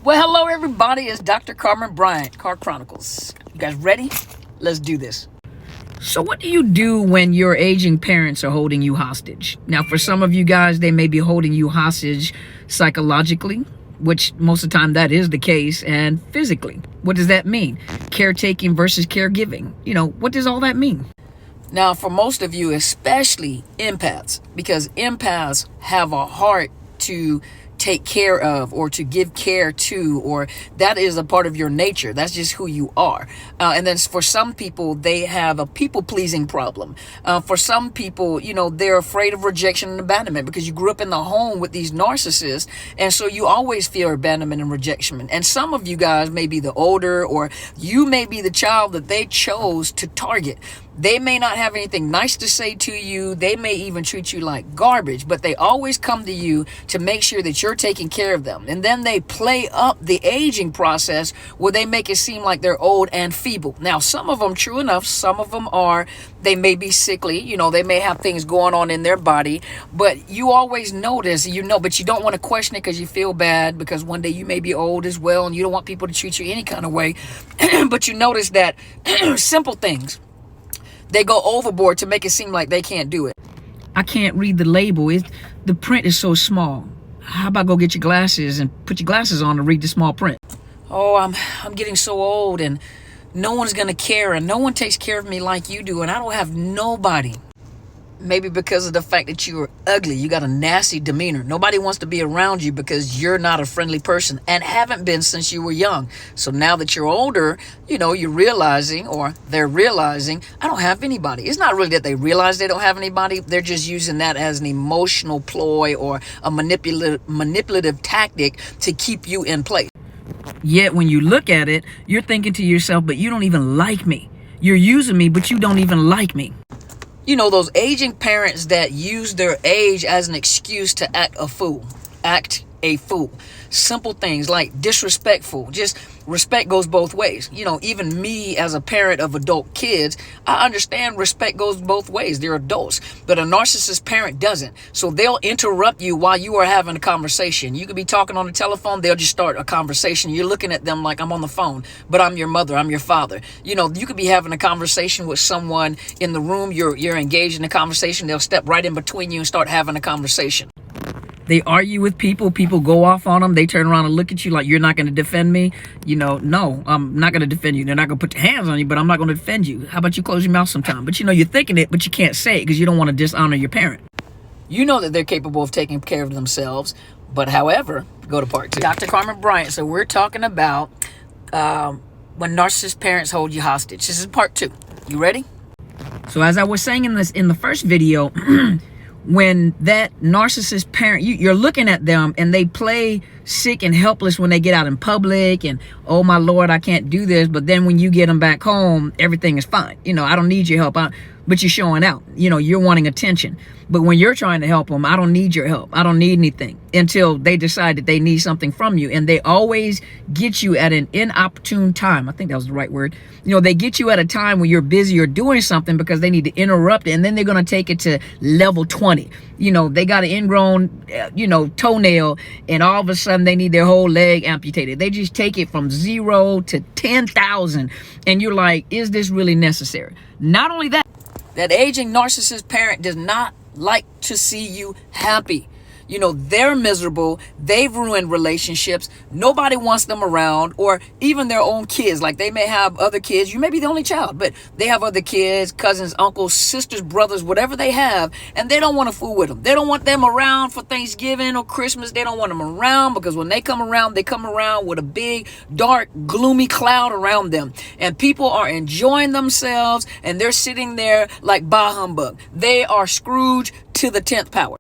Well, hello everybody. It's Dr. Carmen Bryant, Car Chronicles. You guys ready? Let's do this. So what do you do when your aging parents are holding you hostage? Now, for some of you guys, they may be holding you hostage psychologically, which most of the time that is the case, and physically. What does that mean? Caretaking versus caregiving. What does all that mean? Now, for most of you, especially empaths, because empaths have a heart to take care of or to give care to, or that is a part of your nature. That's just who you are. And then for some people, they have a people-pleasing problem. For some people, they're afraid of rejection and abandonment because you grew up in the home with these narcissists, and so you always fear abandonment and rejection. And some of you guys may be the older, or you may be the child that they chose to target. They may not have anything nice to say to you. They may even treat you like garbage, but they always come to you to make sure that you're taking care of them. And then they play up the aging process where they make it seem like they're old and feeble. Now, some of them, true enough, some of them they may be sickly. They may have things going on in their body, but you always notice, but you don't want to question it because you feel bad because one day you may be old as well and you don't want people to treat you any kind of way. But you notice that simple things, they go overboard to make it seem like they can't do it. I can't read the label. The print is so small. How about go get your glasses and put your glasses on to read the small print? Oh, I'm getting so old and no one's going to care and no one takes care of me like you do and I don't have nobody. Maybe because of the fact that you're ugly, you got a nasty demeanor. Nobody wants to be around you because you're not a friendly person and haven't been since you were young. So now that you're older, you're realizing, or they're realizing, I don't have anybody. It's not really that they realize they don't have anybody. They're just using that as an emotional ploy or a manipulative tactic to keep you in place. Yet when you look at it, you're thinking to yourself, but you don't even like me. You're using me, but you don't even like me. Those aging parents that use their age as an excuse to act a fool. Simple things like disrespectful. Just respect goes both ways. Even me as a parent of adult kids, I understand respect goes both ways. They're adults. But a narcissist parent doesn't. So they'll interrupt you while you are having a conversation. You could be talking on the telephone. They'll just start a conversation. You're looking at them like I'm on the phone, but I'm your mother. I'm your father. You could be having a conversation with someone in the room. You're engaged in a conversation. They'll step right in between you and start having a conversation. They argue with people. People go off on them. They turn around and look at you like, you're not going to defend me. No, I'm not going to defend you. They're not going to put their hands on you, but I'm not going to defend you. How about you close your mouth sometime? But you're thinking it, but you can't say it because you don't want to dishonor your parent. You know that they're capable of taking care of themselves. But however, go to part 2. Dr. Carmen Bryant. So we're talking about when narcissist parents hold you hostage. This is part 2. You ready? So as I was saying in the first video, when that narcissist parent, you're looking at them and they play sick and helpless when they get out in public and, oh my Lord, I can't do this. But then when you get them back home, everything is fine. I don't need your help. But you're showing out, you're wanting attention. But when you're trying to help them, I don't need your help. I don't need anything until they decide that they need something from you. And they always get you at an inopportune time. I think that was the right word. They get you at a time when you're busy or doing something because they need to interrupt it. And then they're going to take it to level 20. They got an ingrown, toenail, and all of a sudden they need their whole leg amputated. They just take it from 0 to 10,000. And you're like, is this really necessary? Not only that, that aging narcissist parent does not like to see you happy. They're miserable. They've ruined relationships. Nobody wants them around, or even their own kids. Like they may have other kids. You may be the only child, but they have other kids, cousins, uncles, sisters, brothers, whatever they have, and they don't want to fool with them. They don't want them around for Thanksgiving or Christmas. They don't want them around because when they come around with a big, dark, gloomy cloud around them. And people are enjoying themselves, and they're sitting there like bah humbug. They are Scrooge to the 10th power.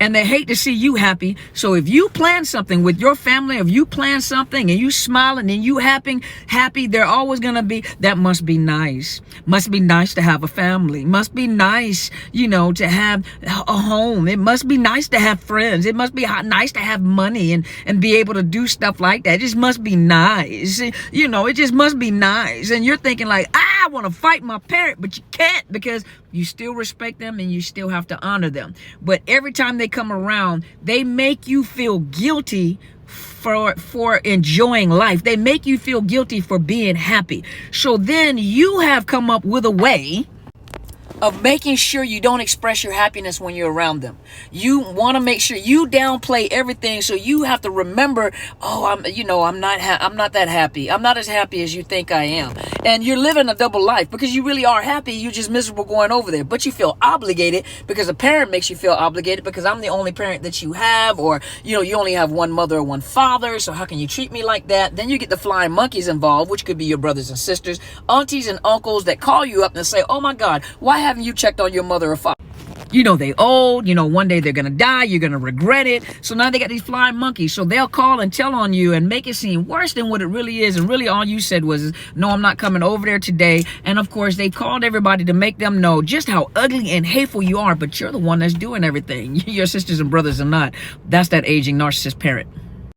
And they hate to see you happy. So if you plan something with your family, if you plan something and you smiling and you happy, they're always going to be, that must be nice. Must be nice to have a family. Must be nice, to have a home. It must be nice to have friends. It must be nice to have money and be able to do stuff like that. It just must be nice. It just must be nice. And you're thinking like, I want to fight my parent, but you can't because you still respect them and you still have to honor them. But every time they come around, they make you feel guilty for enjoying life. They make you feel guilty for being happy. So then you have come up with a way of making sure you don't express your happiness when you're around them. You want to make sure you downplay everything, so you have to remember, oh, I'm not that happy. I'm not as happy as you think I am. And you're living a double life because you really are happy. You're just miserable going over there, but you feel obligated because a parent makes you feel obligated because I'm the only parent that you have, or you only have one mother or one father, so how can you treat me like that? Then you get the flying monkeys involved, which could be your brothers and sisters, aunties and uncles that call you up and say, oh my God, why haven't you checked on your mother or father? They old, one day they're going to die, you're going to regret it. So now they got these flying monkeys. So they'll call and tell on you and make it seem worse than what it really is. And really all you said was, no, I'm not coming over there today. And of course they called everybody to make them know just how ugly and hateful you are. But you're the one that's doing everything. Your sisters and brothers are not. That's that aging narcissist parent.